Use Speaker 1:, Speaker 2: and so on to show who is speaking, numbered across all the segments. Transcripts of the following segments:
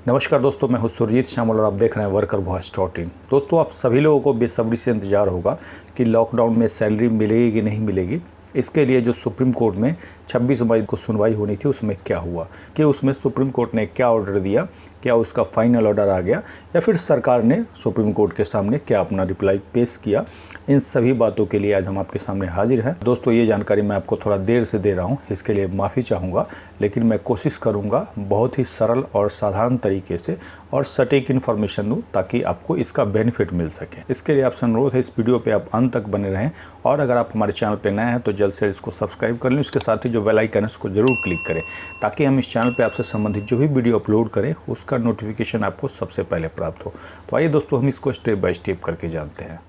Speaker 1: नमस्कार दोस्तों, मैं हूं सुरजीत श्यामल और आप देख रहे हैं वर्कर वॉइस .in। दोस्तों, आप सभी लोगों को बेसब्री से इंतजार होगा कि लॉकडाउन में सैलरी मिलेगी कि नहीं मिलेगी। इसके लिए जो सुप्रीम कोर्ट में 26 मई को सुनवाई होनी थी, उसमें क्या हुआ, कि उसमें सुप्रीम कोर्ट ने क्या ऑर्डर दिया, क्या उसका फाइनल ऑर्डर आ गया या फिर सरकार ने सुप्रीम कोर्ट के सामने क्या अपना रिप्लाई पेश किया। इन सभी बातों के लिए आज हम आपके सामने हाजिर हैं। दोस्तों, ये जानकारी मैं आपको थोड़ा देर से दे रहा हूँ, इसके लिए माफ़ी चाहूँगा, लेकिन मैं कोशिश करूँगा बहुत ही सरल और साधारण तरीके से और सटीक इन्फॉर्मेशन दूँ ताकि आपको इसका बेनिफिट मिल सके। इसके लिए आपसे अनुरोध है, इस वीडियो पर आप अंत तक बने रहें और अगर आप हमारे चैनल पर नए हैं तो जल्द से इसको सब्सक्राइब कर लें। इसके साथ ही जो बेल आइकन है उसको जरूर क्लिक करें ताकि हम इस चैनल पर आपसे संबंधित जो भी वीडियो अपलोड करें उसका नोटिफिकेशन आपको सबसे पहले प्राप्त हो। तो आइए दोस्तों, हम इसको स्टेप बाय स्टेप करके जानते हैं।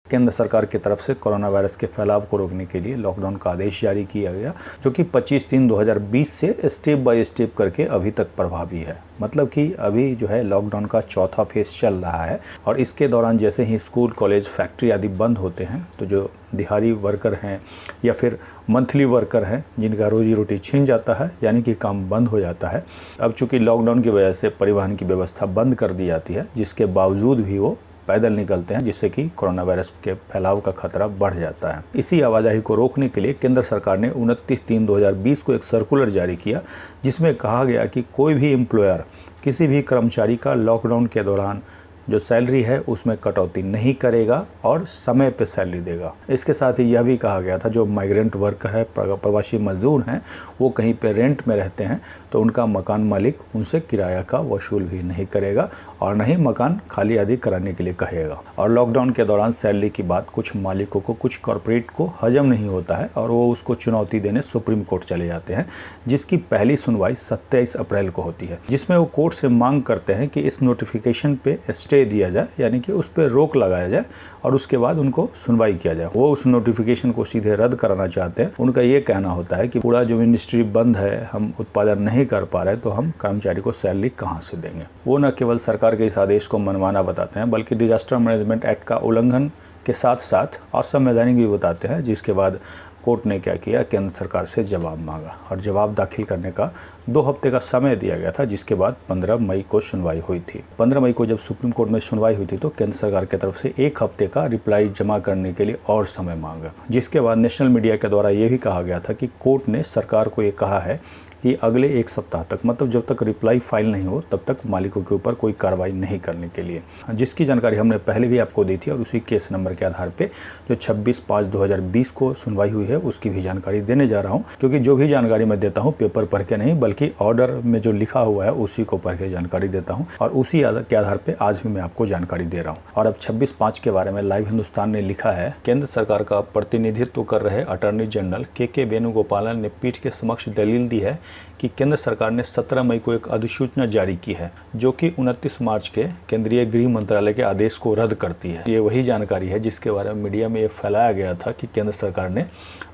Speaker 1: केंद्र सरकार की तरफ से कोरोना वायरस के फैलाव को रोकने के लिए लॉकडाउन का आदेश जारी किया गया, जो कि 25/3/2020 से स्टेप बाय स्टेप करके अभी तक प्रभावी है। मतलब कि अभी जो है लॉकडाउन का चौथा फेज चल रहा है और इसके दौरान जैसे ही स्कूल, कॉलेज, फैक्ट्री आदि बंद होते हैं तो जो दिहाड़ी वर्कर हैं या फिर मंथली वर्कर हैं जिनका रोजी रोटी छीन जाता है, यानी कि काम बंद हो जाता है। अब चूँकि लॉकडाउन की वजह से परिवहन की व्यवस्था बंद कर दी जाती है, जिसके बावजूद भी वो पैदल निकलते हैं, जिससे कि कोरोना वायरस के फैलाव का खतरा बढ़ जाता है। इसी आवाजाही को रोकने के लिए केंद्र सरकार ने 29/3/2020 को एक सर्कुलर जारी किया, जिसमें कहा गया कि कोई भी एम्प्लॉयर किसी भी कर्मचारी का लॉकडाउन के दौरान जो सैलरी है उसमें कटौती नहीं करेगा और समय पे सैलरी देगा। इसके साथ ही यह भी कहा गया था, जो माइग्रेंट वर्कर है, प्रवासी मजदूर हैं, वो कहीं पे रेंट में रहते हैं तो उनका मकान मालिक उनसे किराया का वसूल भी नहीं करेगा और न ही मकान खाली आदि कराने के लिए कहेगा। और लॉकडाउन के दौरान सैलरी की बात कुछ मालिकों को, कुछ कॉरपोरेट को हजम नहीं होता है और वो उसको चुनौती देने सुप्रीम कोर्ट चले जाते हैं, जिसकी पहली सुनवाई 27 अप्रैल को होती है, जिसमें वो कोर्ट से मांग करते हैं कि इस नोटिफिकेशन पे दिया जाए, यानी कि उस पर रोक लगाया जाए और उसके बाद उनको सुनवाई किया जाए। वो उस नोटिफिकेशन को सीधे रद्द कराना चाहते हैं। उनका ये कहना होता है कि पूरा जो इंडस्ट्री बंद है, हम उत्पादन नहीं कर पा रहे, तो हम कर्मचारी को सैलरी कहाँ से देंगे। वो न केवल सरकार के इस आदेश को मनमाना बताते हैं, बल्कि डिजास्टर मैनेजमेंट एक्ट का उल्लंघन के साथ साथ असंवैधानिक भी बताते हैं। जिसके बाद कोर्ट ने क्या किया, केंद्र सरकार से जवाब मांगा और जवाब दाखिल करने का 2 हफ्ते का समय दिया गया था, जिसके बाद 15 मई को सुनवाई हुई थी। 15 मई को जब सुप्रीम कोर्ट में सुनवाई हुई थी तो केंद्र सरकार की तरफ से 1 हफ्ते का रिप्लाई जमा करने के लिए और समय मांगा। जिसके बाद नेशनल मीडिया के द्वारा ये भी कहा गया था कि कोर्ट ने सरकार को ये कहा है कि अगले 1 सप्ताह तक, मतलब जब तक रिप्लाई फाइल नहीं हो तब तक मालिकों के ऊपर कोई कार्रवाई नहीं करने के लिए, जिसकी जानकारी हमने पहले भी आपको दी थी और उसी केस नंबर के आधार पे जो 26/5/2020 को सुनवाई हुई है उसकी भी जानकारी देने जा रहा हूं। क्योंकि जो भी जानकारी मैं देता हूं पेपर पढ़ के नहीं, बल्कि ऑर्डर में जो लिखा हुआ है उसी को पढ़ के जानकारी देता हूँ और उसी के आधार पर आज भी मैं आपको जानकारी दे रहा हूँ। और अब 26/5 के बारे में लाइव हिंदुस्तान ने लिखा है, केंद्र सरकार का प्रतिनिधित्व कर रहे अटॉर्नी जनरल के वेणुगोपालन ने पीठ के समक्ष दलील दी है कि केंद्र सरकार ने 17 मई को एक अधिसूचना जारी की है, जो कि 29 मार्च के केंद्रीय गृह मंत्रालय के आदेश को रद्द करती है। ये वही जानकारी है जिसके बारे में मीडिया में ये फैलाया गया था कि केंद्र सरकार ने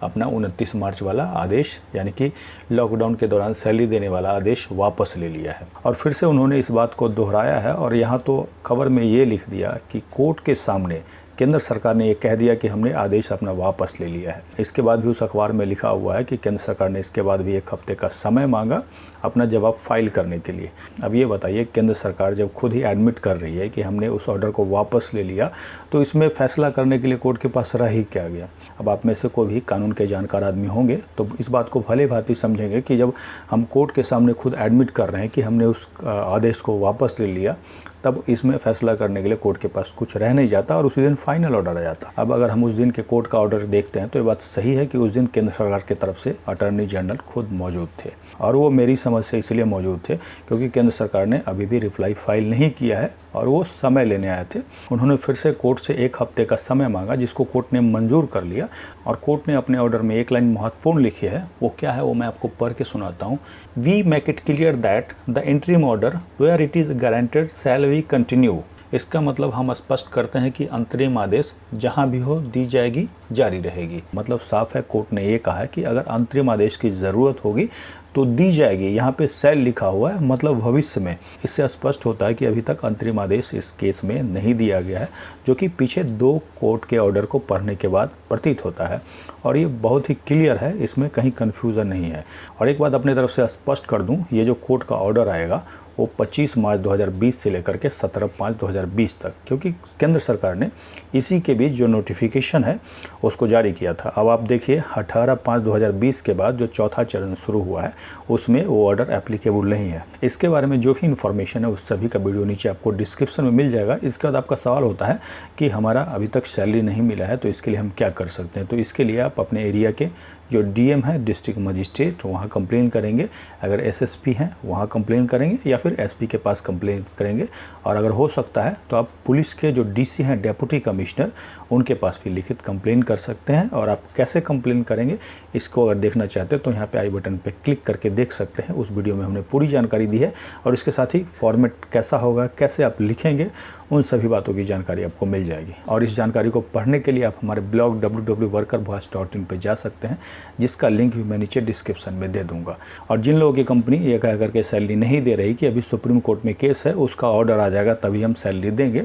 Speaker 1: अपना 29 मार्च वाला आदेश, यानी कि लॉकडाउन के दौरान सैलरी देने वाला आदेश वापस ले लिया है। और फिर से उन्होंने इस बात को दोहराया है और यहाँ तो खबर में ये लिख दिया कि कोर्ट के सामने केंद्र सरकार ने ये कह दिया कि हमने आदेश अपना वापस ले लिया है। इसके बाद भी उस अखबार में लिखा हुआ है कि केंद्र सरकार ने इसके बाद भी 1 हफ्ते का समय मांगा अपना जवाब फाइल करने के लिए। अब ये बताइए, केंद्र सरकार जब खुद ही एडमिट कर रही है कि हमने उस ऑर्डर को वापस ले लिया, तो इसमें फैसला करने के लिए कोर्ट के पास रह ही क्या गया। अब आप में से कोई भी कानून के जानकार आदमी होंगे तो इस बात को भली भांति समझेंगे कि जब हम कोर्ट के सामने खुद एडमिट कर रहे हैं कि हमने उस आदेश को वापस ले लिया, तब इसमें फैसला करने के लिए कोर्ट के पास कुछ रह नहीं जाता और उसी दिन फाइनल ऑर्डर आ जाता। अब अगर हम उस दिन के कोर्ट का ऑर्डर देखते हैं तो ये बात सही है कि उस दिन केंद्र सरकार की तरफ से अटॉर्नी जनरल खुद मौजूद थे और वो मेरी समझ से इसलिए मौजूद थे क्योंकि केंद्र सरकार ने अभी भी रिप्लाई फाइल नहीं किया है और वो समय लेने आए थे। उन्होंने फिर से कोर्ट से 1 हफ्ते का समय मांगा, जिसको कोर्ट ने मंजूर कर लिया और कोर्ट ने अपने ऑर्डर में एक लाइन महत्वपूर्ण लिखी है। वो क्या है वो मैं आपको पढ़ के सुनाता हूँ। We make it clear that the interim order where it is guaranteed shall we continue इसका मतलब हम स्पष्ट करते हैं कि अंतरिम आदेश जहां भी हो दी जाएगी, जारी रहेगी। मतलब साफ है, कोर्ट ने ये कहा है कि अगर अंतरिम आदेश की ज़रूरत होगी तो दी जाएगी। यहाँ पे सेल लिखा हुआ है, मतलब भविष्य में। इससे स्पष्ट होता है कि अभी तक अंतरिम आदेश इस केस में नहीं दिया गया है, जो कि पीछे 2 कोर्ट के ऑर्डर को पढ़ने के बाद प्रतीत होता है। और ये बहुत ही क्लियर है, इसमें कहीं कन्फ्यूज़न नहीं है। और एक बात अपनी तरफ से स्पष्ट कर दूँ, ये जो कोर्ट का ऑर्डर आएगा वो 25 मार्च 2020 से लेकर के 17/5/2020 तक, क्योंकि केंद्र सरकार ने इसी के बीच जो नोटिफिकेशन है उसको जारी किया था। अब आप देखिए 18/5/2020 के बाद जो चौथा चरण शुरू हुआ है उसमें वो ऑर्डर एप्लीकेबल नहीं है। इसके बारे में जो भी इन्फॉर्मेशन है उस सभी का वीडियो नीचे आपको डिस्क्रिप्शन में मिल जाएगा। इसके बाद आपका सवाल होता है कि हमारा अभी तक सैलरी नहीं मिला है तो इसके लिए हम क्या कर सकते हैं। तो इसके लिए आप अपने एरिया के जो डीएम है, डिस्ट्रिक्ट मजिस्ट्रेट, वहाँ कंप्लेन करेंगे। अगर एसएसपी हैं वहाँ कंप्लेन करेंगे या फिर एसपी के पास कंप्लेन करेंगे। और अगर हो सकता है तो आप पुलिस के जो डीसी हैं, डेप्यूटी कमिश्नर, उनके पास भी लिखित कंप्लेन कर सकते हैं। और आप कैसे कंप्लेन करेंगे इसको अगर देखना चाहते हैं तो यहाँ पे आई बटन पे क्लिक करके देख सकते हैं। उस वीडियो में हमने पूरी जानकारी दी है और इसके साथ ही फॉर्मेट कैसा होगा, कैसे आप लिखेंगे, उन सभी बातों की जानकारी आपको मिल जाएगी। और इस जानकारी को पढ़ने के लिए आप हमारे ब्लॉग www.workervoice.in पे जा सकते हैं, जिसका लिंक भी मैं नीचे डिस्क्रिप्शन में दे दूंगा। और जिन लोगों की कंपनी ये कह करके सैलरी नहीं दे रही कि अभी सुप्रीम कोर्ट में केस है, उसका ऑर्डर आ जाएगा तभी हम सैलरी देंगे,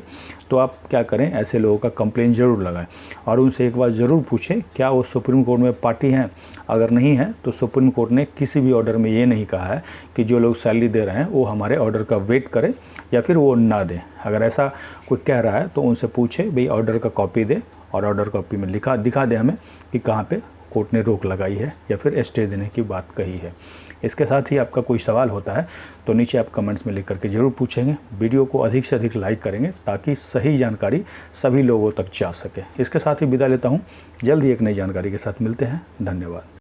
Speaker 1: तो आप क्या करें, ऐसे लोगों का कंप्लेन ज़रूर लगाएं और उनसे एक बार ज़रूर पूछें क्या वो सुप्रीम कोर्ट में पार्टी हैं। अगर नहीं है तो सुप्रीम कोर्ट ने किसी भी ऑर्डर में ये नहीं कहा है कि जो लोग सैलरी दे रहे हैं वो हमारे ऑर्डर का वेट करें या फिर वो ना दें। अगर ऐसा कोई कह रहा है तो उनसे पूछे भाई ऑर्डर का कॉपी दे और ऑर्डर कॉपी में दिखा दे हमें कि कहाँ पे कोर्ट ने रोक लगाई है या फिर स्टे देने की बात कही है। इसके साथ ही आपका कोई सवाल होता है तो नीचे आप कमेंट्स में लिख करके ज़रूर पूछेंगे। वीडियो को अधिक से अधिक लाइक करेंगे ताकि सही जानकारी सभी लोगों तक जा सके। इसके साथ ही विदा लेता हूँ, जल्द ही एक नई जानकारी के साथ मिलते हैं। धन्यवाद।